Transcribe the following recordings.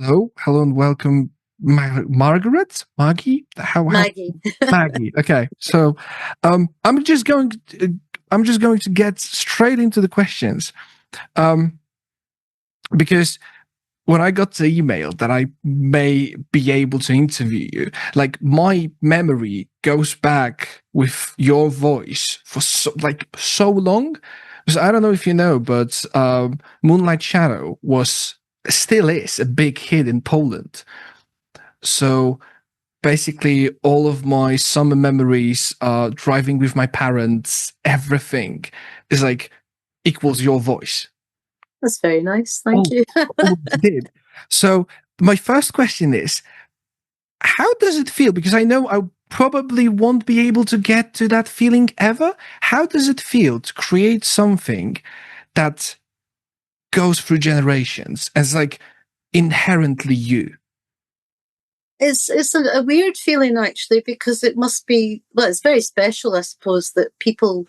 Hello, and welcome, Margaret, Maggie. How Maggie. Maggie? Okay, so I'm just going. I'm just going to get straight into the questions, um, because when I got the email that I may be able to interview you, like my memory goes back with your voice for so long. Because I don't know if you know, but Moonlight Shadow was still is a big hit in Poland. So basically, all of my summer memories, driving with my parents, everything is like equals your voice. That's very nice. Thank Oh, you. oh, you did. So my first question is, how does it feel? Because I know I probably won't be able to get to that feeling ever. How does it feel to create something that goes through generations as like inherently you? It's a weird feeling actually, because it must be, well, it's very special, I suppose, that people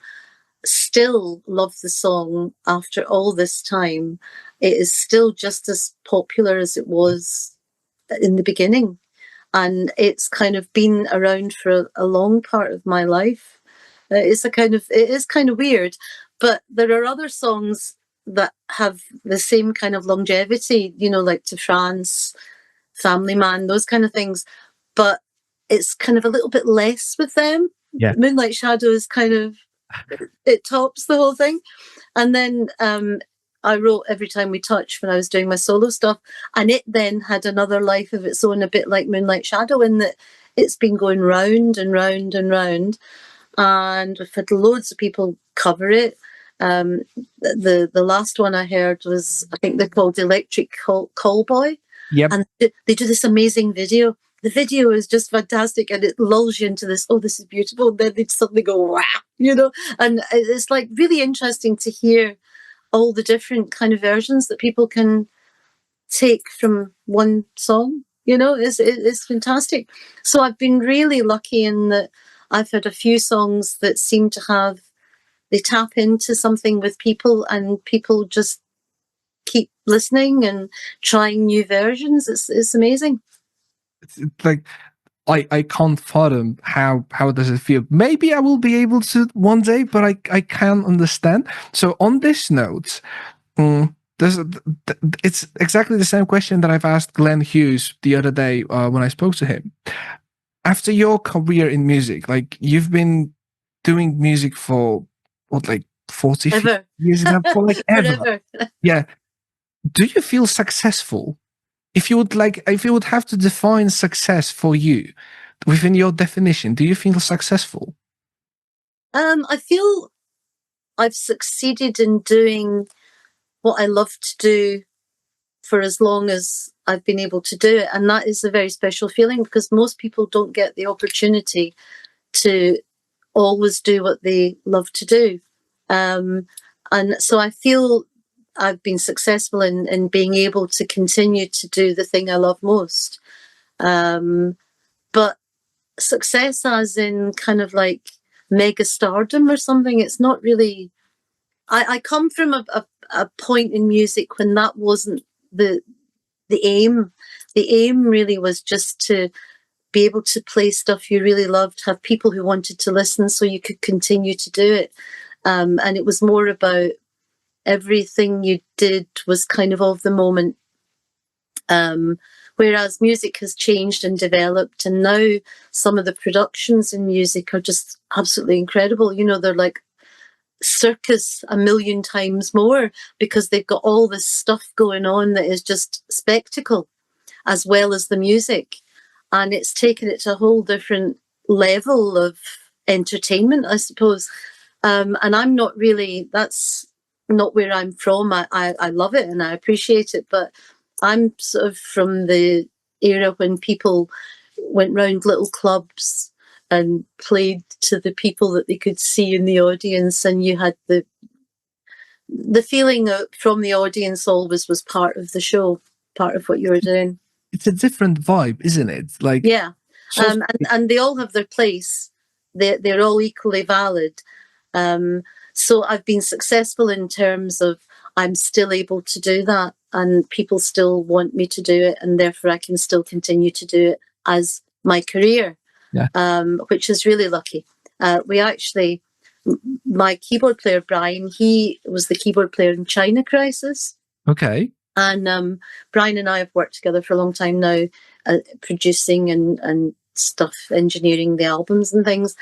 still love the song after all this time. It is still just as popular as it was in the beginning. And it's kind of been around for a long part of my life. It is kind of weird, but there are other songs that have the same kind of longevity, like To France, Family Man, those kind of things. But it's kind of a little bit less with them. Yeah. Moonlight Shadow is kind of, it tops the whole thing. And then I wrote Every Time We Touch when I was doing my solo stuff, and it then had another life of its own, a bit like Moonlight Shadow, in that it's been going round and round and round, and we've had loads of people cover it. The last one I heard was, I think they're called Electric Callboy, Yep. and they do this amazing video. The video is just fantastic, and it lulls you into this, oh, this is beautiful. And then they suddenly go, wow, and it's like really interesting to hear all the different kind of versions that people can take from one song. It's fantastic. So I've been really lucky in that I've had a few songs that seem to have, they tap into something with people, and people just keep listening and trying new versions. It's amazing. It's like I can't fathom how does it feel. Maybe I will be able to one day, but I can't understand. So on this note, there's it's exactly the same question that I've asked Glenn Hughes the other day when I spoke to him. After your career in music, like you've been doing music for what, like 40 Ever. years now, for like ever. Forever. Yeah. Do you feel successful? If you would have to define success for you within your definition, do you feel successful? I feel I've succeeded in doing what I love to do for as long as I've been able to do it. And that is a very special feeling, because most people don't get the opportunity to always do what they love to do. And so I feel I've been successful in being able to continue to do the thing I love most. But success as in kind of like mega stardom or something, it's not really. I come from a point in music when that wasn't the the aim. The aim really was just to be able to play stuff you really loved, have people who wanted to listen so you could continue to do it. And it was more about everything you did was kind of the moment. Whereas music has changed and developed, and now some of the productions in music are just absolutely incredible. They're like circus a million times more, because they've got all this stuff going on that is just spectacle as well as the music. And it's taken it to a whole different level of entertainment, I suppose. And I'm not really, that's not where I'm from. I love it and I appreciate it, but I'm sort of from the era when people went round little clubs and played to the people that they could see in the audience, and you had the feeling from the audience always was part of the show, part of what you were doing. It's a different vibe, isn't it? Like, Yeah. so And they all have their place. They're all equally valid. Um, so I've been successful in terms of I'm still able to do that. and people still want me to do it, and therefore I can still continue to do it as my career, which is really lucky. We actually, my keyboard player, Brian, he was the keyboard player in China Crisis. Okay. And Brian and I have worked together for a long time now, producing and stuff, engineering the albums and things.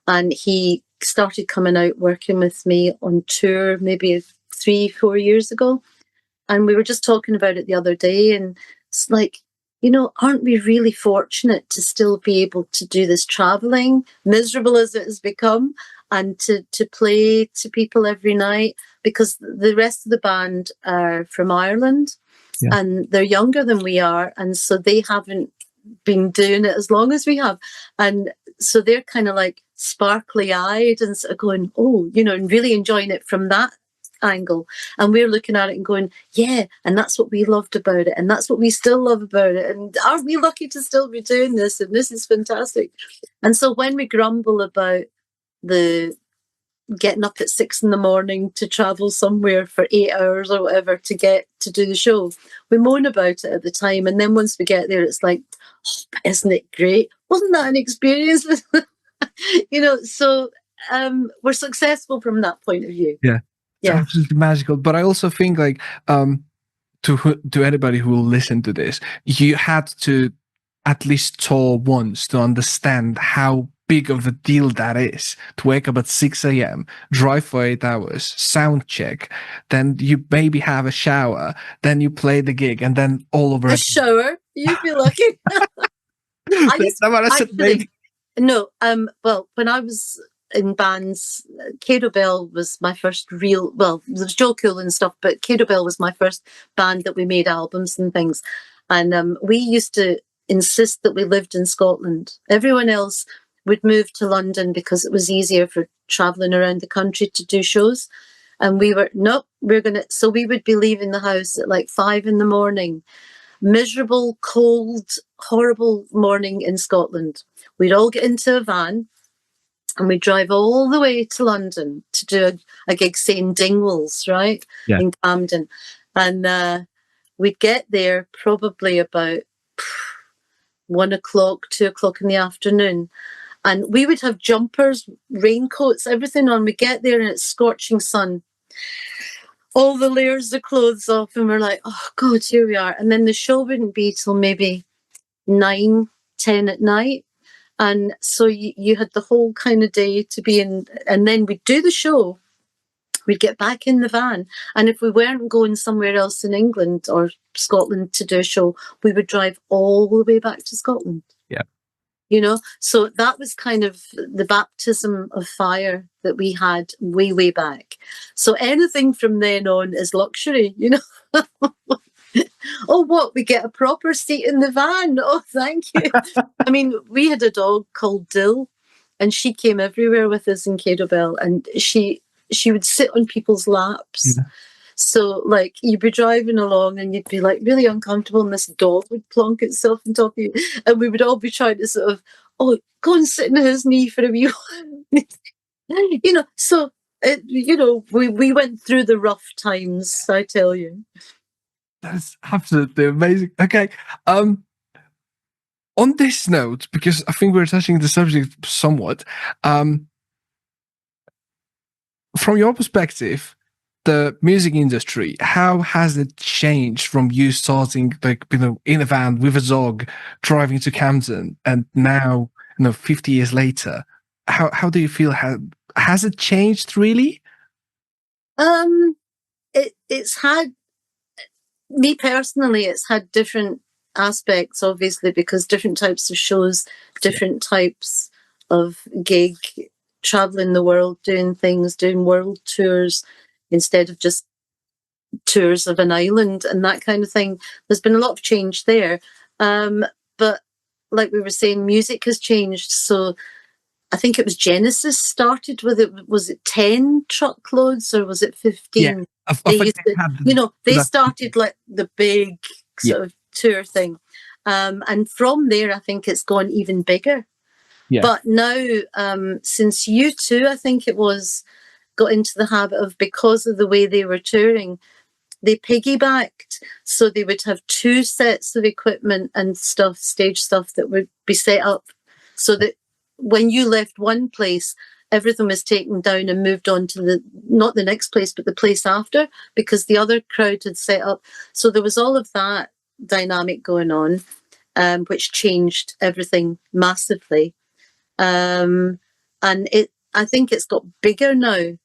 And he started coming out working with me on tour maybe 3-4 years ago. And we were just talking about it the other day. And it's like, you know, aren't we really fortunate to still be able to do this traveling, miserable as it has become, and to play to people every night? Because the rest of the band are from Ireland, and they're younger than we are. And so they haven't been doing it as long as we have. And so they're kind of like sparkly eyed and sort of going, oh, you know, and really enjoying it from that angle. And we're looking at it and going, yeah, and that's what we loved about it, and that's what we still love about it, and aren't we lucky to still be doing this, and this is fantastic. And so when we grumble about the getting up at 6 a.m. to travel somewhere for 8 hours or whatever to get to do the show, we moan about it at the time, and then once we get there it's like, oh, isn't it great, wasn't that an experience? You know, so we're successful from that point of view. It's absolutely magical. But I also think, like, to anybody who will listen to this, you had to at least tour once to understand how big of a deal that is, to wake up at 6 a.m., drive for 8 hours, sound check, then you maybe have a shower, then you play the gig, and then all over a shower. You'd be lucky. Well, when I was in bands, Kato Bell was my first real, well, there was Joe Cool and stuff, but Kato Bell was my first band that we made albums and things. And we used to insist that we lived in Scotland. Everyone else would move to London because it was easier for traveling around the country to do shows. And we were, nope, so we would be leaving the house at like 5 a.m, miserable, cold, horrible morning in Scotland. We'd all get into a van and we'd drive all the way to London to do a gig, say, in Dingwalls, right? Yeah. In Camden. And we'd get there probably about 1 o'clock, 2 o'clock in the afternoon. And we would have jumpers, raincoats, everything on. We get there and it's scorching sun. All the layers of clothes off, and we're like, oh God, here we are. And then the show wouldn't be till maybe 9, 10 at night. And so you had the whole kind of day to be in, and then we'd do the show, we'd get back in the van, and if we weren't going somewhere else in England or Scotland to do a show, we would drive all the way back to Scotland. Yeah. You know, so that was kind of the baptism of fire that we had way, way back. So anything from then on is luxury, you know. Oh, what? We get a proper seat in the van. Oh, thank you. I mean, we had a dog called Dill, and she came everywhere with us in Kato Bell, and she would sit on people's laps. Yeah. So, like, you'd be driving along and you'd be, like, really uncomfortable, and this dog would plonk itself on top of you, and we would all be trying to sort of, oh, go and sit in his knee for a wee while. You know, so, you know, we went through the rough times, I tell you. That's absolutely amazing. Okay. On this note, because I think we're touching the subject somewhat, from your perspective, the music industry, how has it changed from you starting, like, you know, in a van with a dog, driving to Camden, and now, you know, 50 years later, how do you feel? Has it changed really? It's had, me personally, it's had different aspects, obviously, because different types of shows, different types of gig, traveling the world, doing things, doing world tours instead of just tours of an island and that kind of thing. There's been a lot of change there. But like we were saying, music has changed. So I think it was Genesis started with it. Was it 10 truckloads or was it 15? Yeah. They started like the big sort of tour thing. And from there, I think it's gone even bigger. Yeah. But now, since U2, I think it was, got into the habit of, because of the way they were touring, they piggybacked. So they would have two sets of equipment and stuff, stage stuff that would be set up so that when you left one place, everything was taken down and moved on to not the next place, but the place after, because the other crowd had set up. So there was all of that dynamic going on, which changed everything massively. And I think it's got bigger now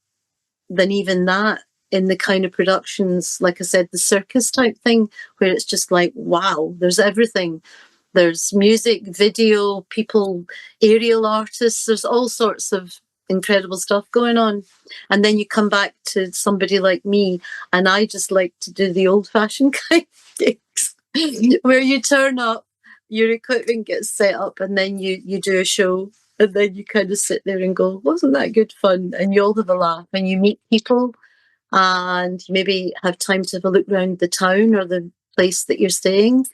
than even that in the kind of productions, like I said, the circus type thing, where it's just like, wow, there's everything. There's music, video, people, aerial artists, there's all sorts of incredible stuff going on. And then you come back to somebody like me, and I just like to do the old fashioned kind of gigs where you turn up, your equipment gets set up, and then you do a show. And then you kind of sit there and go, wasn't that good fun? And you all have a laugh and you meet people and you maybe have time to have a look around the town or the place that you're staying,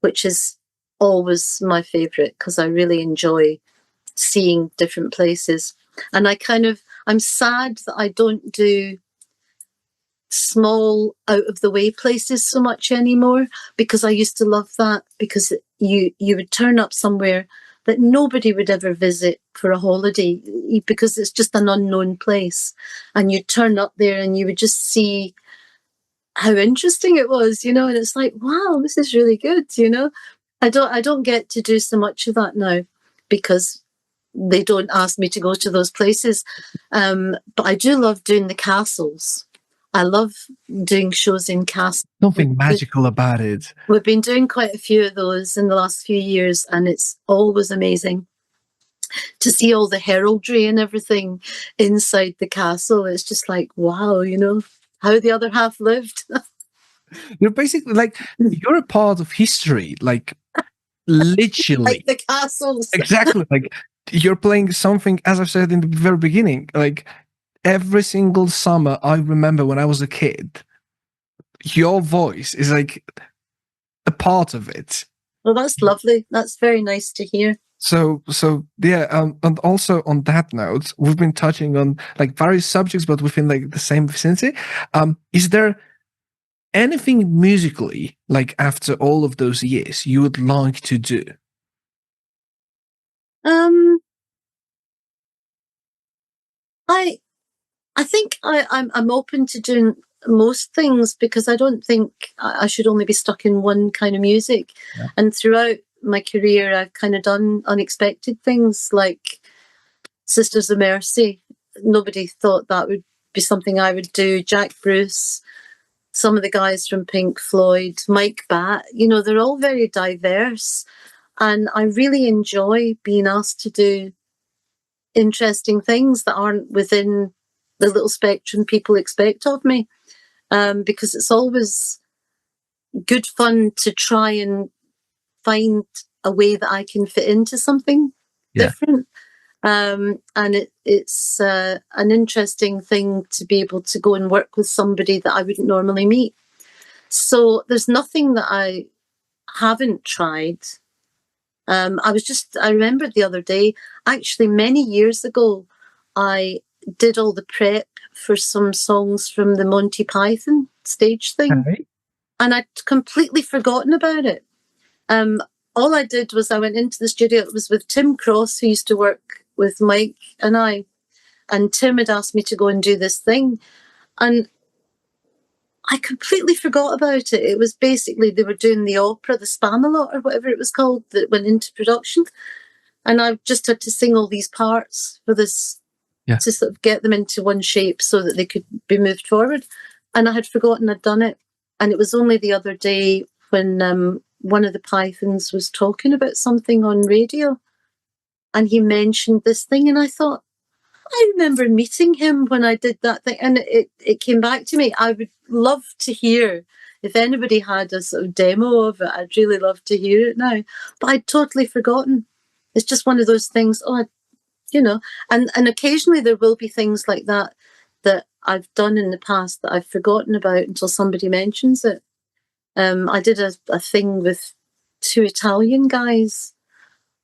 which is always my favourite because I really enjoy seeing different places. And I'm sad that I don't do small out of the way places so much anymore, because I used to love that, because you would turn up somewhere that nobody would ever visit for a holiday because it's just an unknown place, and you turn up there and you would just see how interesting it was, and it's like, wow, this is really good. I don't get to do so much of that now because they don't ask me to go to those places, but I do love doing the castles. I love doing shows in castles. Something magical about it. We've been doing quite a few of those in the last few years, and it's always amazing to see all the heraldry and everything inside the castle. It's just like, wow, how the other half lived. You're basically like, you're a part of history, like literally. Like the castles. Exactly. Like you're playing something, as I said in the very beginning, like every single summer I remember when I was a kid, your voice is like a part of it. Well, that's lovely. That's very nice to hear. So yeah, and also on that note, we've been touching on like various subjects, but within like the same vicinity. Is there anything musically, like after all of those years, you would like to do? I think I'm open to doing most things, because I don't think I should only be stuck in one kind of music. Yeah. And throughout my career, I've kind of done unexpected things like Sisters of Mercy. Nobody thought that would be something I would do. Jack Bruce, some of the guys from Pink Floyd, Mike Batt, they're all very diverse. And I really enjoy being asked to do interesting things that aren't within the little spectrum people expect of me, because it's always good fun to try and find a way that I can fit into something different. And it's an interesting thing to be able to go and work with somebody that I wouldn't normally meet. So there's nothing that I haven't tried. I remembered the other day, actually many years ago, I did all the prep for some songs from the Monty Python stage thing. Okay. And I'd completely forgotten about it. All I did was I went into the studio. It was with Tim Cross, who used to work with Mike and I. And Tim had asked me to go and do this thing. And I completely forgot about it. It was basically, they were doing the opera, the Spamalot or whatever it was called, that went into production. And I just had to sing all these parts for this, to sort of get them into one shape so that they could be moved forward. And I had forgotten I'd done it. And it was only the other day when one of the Pythons was talking about something on radio, and he mentioned this thing, and I thought, I remember meeting him when I did that thing, and it came back to me. I would love to hear, if anybody had a sort of demo of it, I'd really love to hear it now. But I'd totally forgotten. It's just one of those things, and occasionally there will be things like that I've done in the past that I've forgotten about until somebody mentions it. I did a thing with two Italian guys.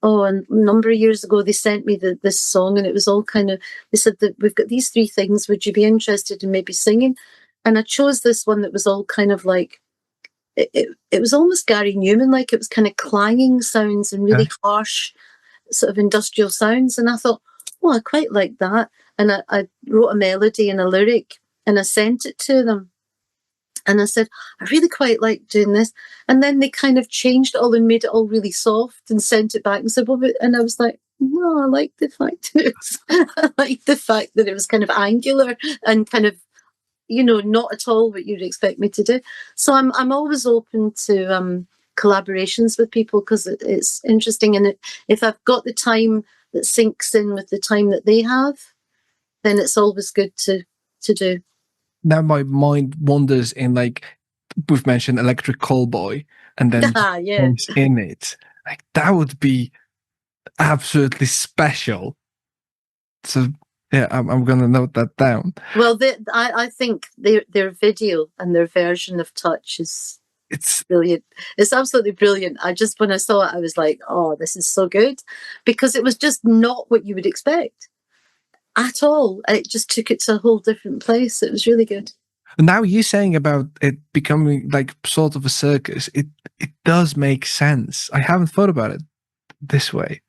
A number of years ago, they sent me this song, and it was all kind of, they said that we've got these three things. Would you be interested in maybe singing? And I chose this one that was all kind of like, it was almost Gary Newman, like it was kind of clanging sounds and really harsh sort of industrial sounds. And I thought, oh, I quite like that. And I wrote a melody and a lyric and I sent it to them. And I said, I really quite like doing this. And then they kind of changed it all and made it all really soft and sent it back and said, well, and I was like, no, I like the fact that I like the fact that it was kind of angular and kind of, not at all what you'd expect me to do. So I'm always open to collaborations with people because it's interesting. And if I've got the time that syncs in with the time that they have, then it's always good to do. Now my mind wanders in, like, we've mentioned Electric Callboy, and then Yeah. songs in it. Like, that would be absolutely special. So yeah, I'm gonna note that down. Well, I think their video and their version of Touch is It's brilliant. It's absolutely brilliant. When I saw it, I was like, oh, this is so good, because it was just not what you would expect at all. It just took it to a whole different place. It was really good. now you saying about it becoming like sort of a circus. It does make sense. I haven't thought about it this way.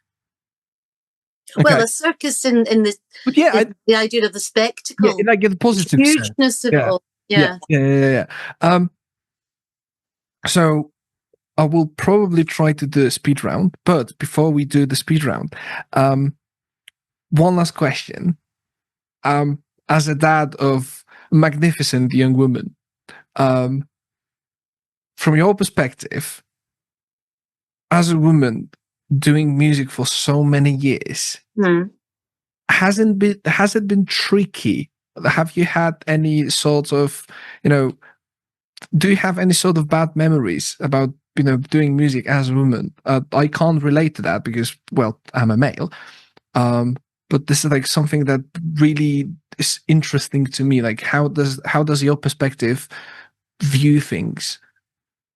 Okay. Well, a circus in the But yeah, the idea of the spectacle, yeah, like the positive sense. hugeness of it all. Yeah. Yeah. So I will probably try to do a speed round, but before we do the speed round, one last question. As a dad of a magnificent young woman, from your perspective, as a woman doing music for so many years, has it been tricky? Have you had any sort of, do you have any sort of bad memories about, doing music as a woman? I can't relate to that because, well, I'm a male. But this is like something that really is interesting to me. Like, how does your perspective view things?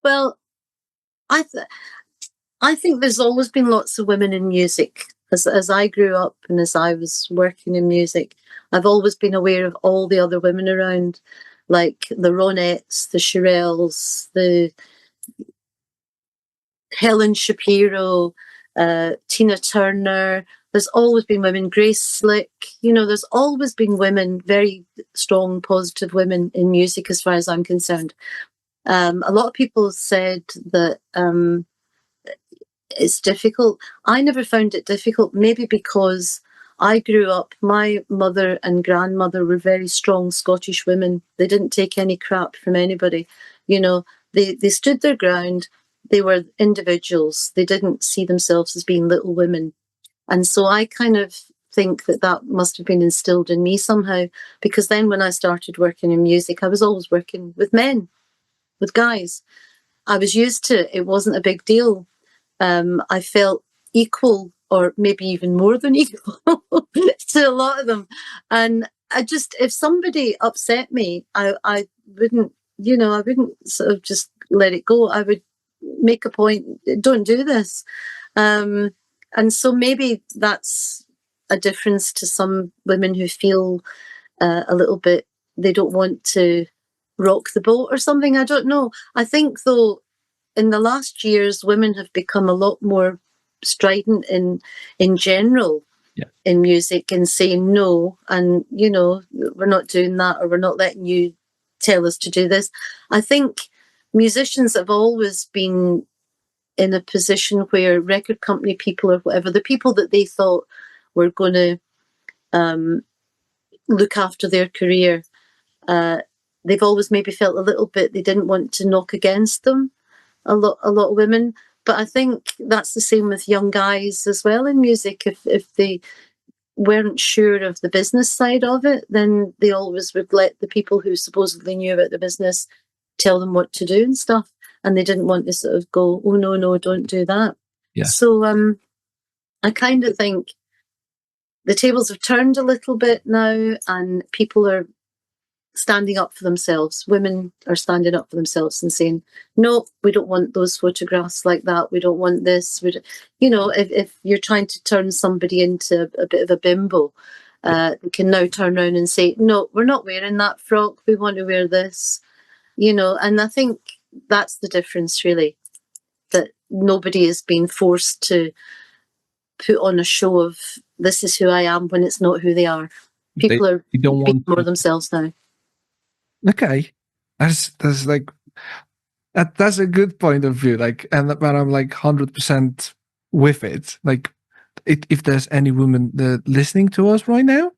Well, I think there's always been lots of women in music. As I grew up and as I was working in music, I've always been aware of all the other women around, like the Ronettes, the Shirelles, the Helen Shapiro, Tina Turner. There's always been women, Grace Slick. There's always been women, very strong, positive women in music, as far as I'm concerned. A lot of people said that it's difficult. I never found it difficult, maybe because I grew up, my mother and grandmother were very strong Scottish women. They didn't take any crap from anybody. They stood their ground. They were individuals. They didn't see themselves as being little women. And so I kind of think that must have been instilled in me somehow, because then when I started working in music, I was always working with men, with guys. I was used to it. It wasn't a big deal. I felt equal, or maybe even more than equal to a lot of them. And if somebody upset me, I wouldn't, I wouldn't sort of just let it go. I would make a point, don't do this. And so maybe that's a difference to some women who feel a little bit, they don't want to rock the boat or something. I don't know. I think, though, in the last years, women have become a lot more strident in general in music, and saying no, and we're not doing that, or we're not letting you tell us to do this. I think musicians have always been in a position where record company people or whatever, the people that they thought were going to look after their career, they've always maybe felt a little bit, they didn't want to knock against them, a lot of women. But I think that's the same with young guys as well in music. If they weren't sure of the business side of it, then they always would let the people who supposedly knew about the business tell them what to do and stuff. And they didn't want to sort of go, oh, no, don't do that. Yeah. So I kind of think the tables have turned a little bit now, and people are standing up for themselves. Women are standing up for themselves and saying, no, we don't want those photographs like that. We don't want this. If you're trying to turn somebody into a bit of a bimbo, They can now turn around and say, no, we're not wearing that frock. We want to wear this, and I think that's the difference, really, that nobody is being forced to put on a show of this is who I am when it's not who they are. People are You don't being want more to. themselves now. Okay, that's like that's a good point of view. Like, and but I'm like 100% with it. Like, if there's any women listening to us right now,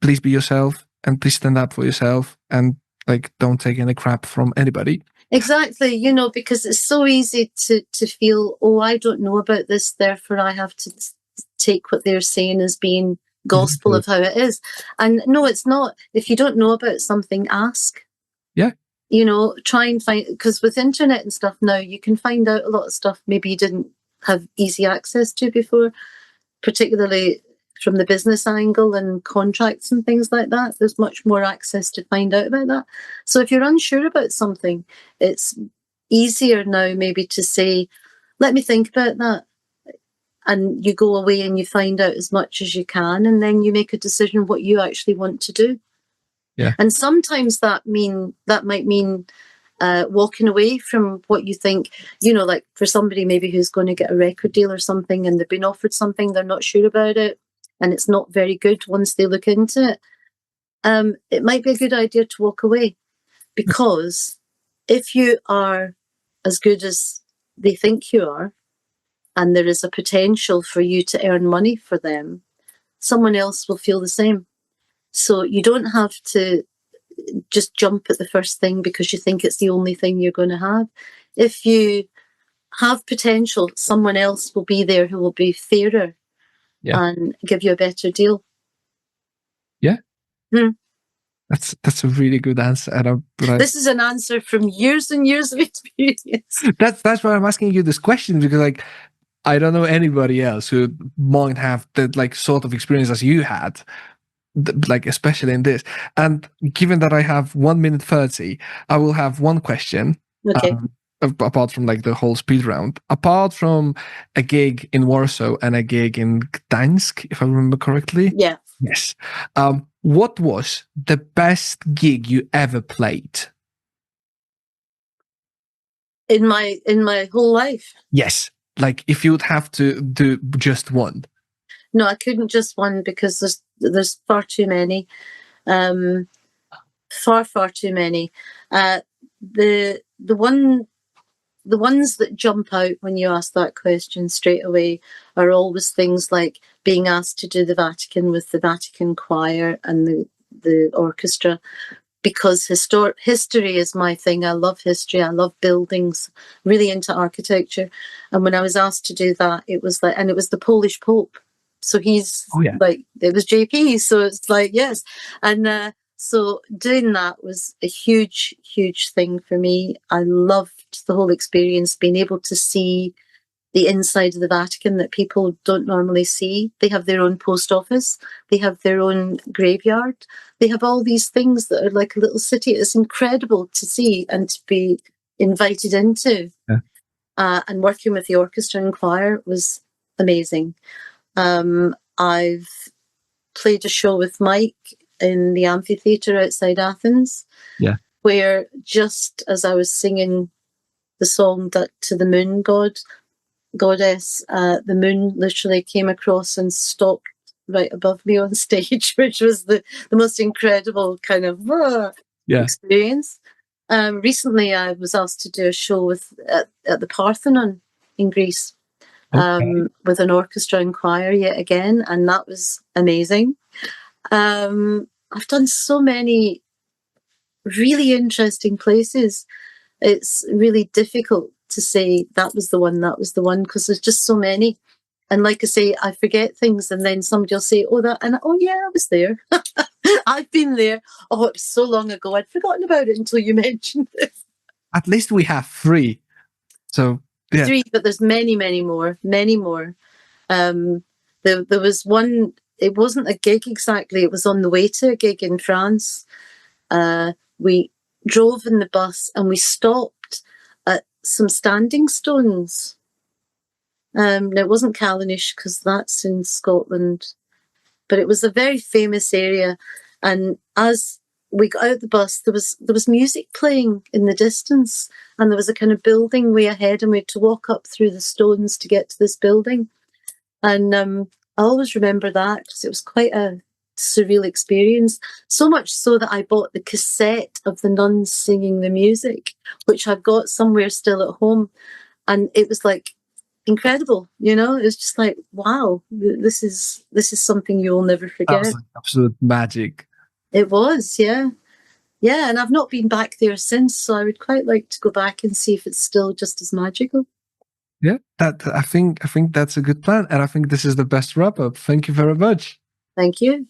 please be yourself and please stand up for yourself and like don't take any crap from anybody. Exactly, because it's so easy to feel, oh, I don't know about this, therefore I have to take what they're saying as being gospel of how it is. And no, it's not. If you don't know about something, ask. Yeah. Try and find, because with internet and stuff now, you can find out a lot of stuff maybe you didn't have easy access to before, particularly from the business angle and contracts and things like that. There's much more access to find out about that. So if you're unsure about something, it's easier now maybe to say, let me think about that. And you go away and you find out as much as you can, and then you make a decision what you actually want to do. Yeah. And sometimes that might mean walking away from what you think, like for somebody maybe who's going to get a record deal or something and they've been offered something, they're not sure about it, and it's not very good once they look into it. It might be a good idea to walk away, because if you are as good as they think you are, and there is a potential for you to earn money for them, someone else will feel the same. So you don't have to just jump at the first thing because you think it's the only thing you're going to have. If you have potential, someone else will be there who will be fairer and give you a better deal. Yeah. That's a really good answer. And this is an answer from years and years of experience. That's why I'm asking you this question, because like I don't know anybody else who might have the like sort of experience as you had, like especially in this. And given that I have 1 minute 30, I will have one question. Okay. Apart from like the whole speed round, apart from a gig in Warsaw and a gig in Gdańsk, if I remember correctly. Yeah. Yes. What was the best gig you ever played? In my whole life? Yes. Like if you would have to do just one. No, I couldn't just one, because there's far too many. Far too many. The ones that jump out when you ask that question straight away are always things like being asked to do the Vatican with the Vatican Choir and the orchestra, because history is my thing. I love history. I love buildings, really into architecture. And when I was asked to do that, it was like, and it was the Polish Pope. So he's like, it was JP. So it's like, yes. And so doing that was a huge, huge thing for me. I loved the whole experience, being able to see the inside of the Vatican that people don't normally see. They have their own post office. They have their own graveyard. They have all these things that are like a little city. It's incredible to see and to be invited into. Yeah. And working with the orchestra and choir was amazing. I've played a show with Mike in the amphitheatre outside Athens. Yeah. Where just as I was singing the song that to the moon goddess, the moon literally came across and stopped right above me on stage, which was the most incredible kind of experience. Recently, I was asked to do a show at the Parthenon in Greece, with an orchestra and choir yet again, and that was amazing. I've done so many really interesting places. It's really difficult to say that was the one, because there's just so many. And like I say, I forget things, and then somebody will say, oh yeah, I was there. I've been there. Oh, it was so long ago, I'd forgotten about it until you mentioned it. At least we have 3. So yeah. 3, but there's many more. There was one, it wasn't a gig exactly, it was on the way to a gig in France. We drove in the bus and we stopped at some standing stones. Now, it wasn't Callanish, because that's in Scotland. but it was a very famous area. And as we got out the bus, there was music playing in the distance, and there was a kind of building way ahead, and we had to walk up through the stones to get to this building. And I always remember that because it was quite a surreal experience. So much so that I bought the cassette of the nuns singing the music, which I've got somewhere still at home. And it was like incredible, you know. It was just like, wow, this is something you'll never That forget. was like absolute magic. It was, yeah. Yeah, and I've not been back there since, so I would quite like to go back and see if it's still just as magical. Yeah, that I think that's a good plan, and I think this is the best wrap up. Thank you very much. Thank you.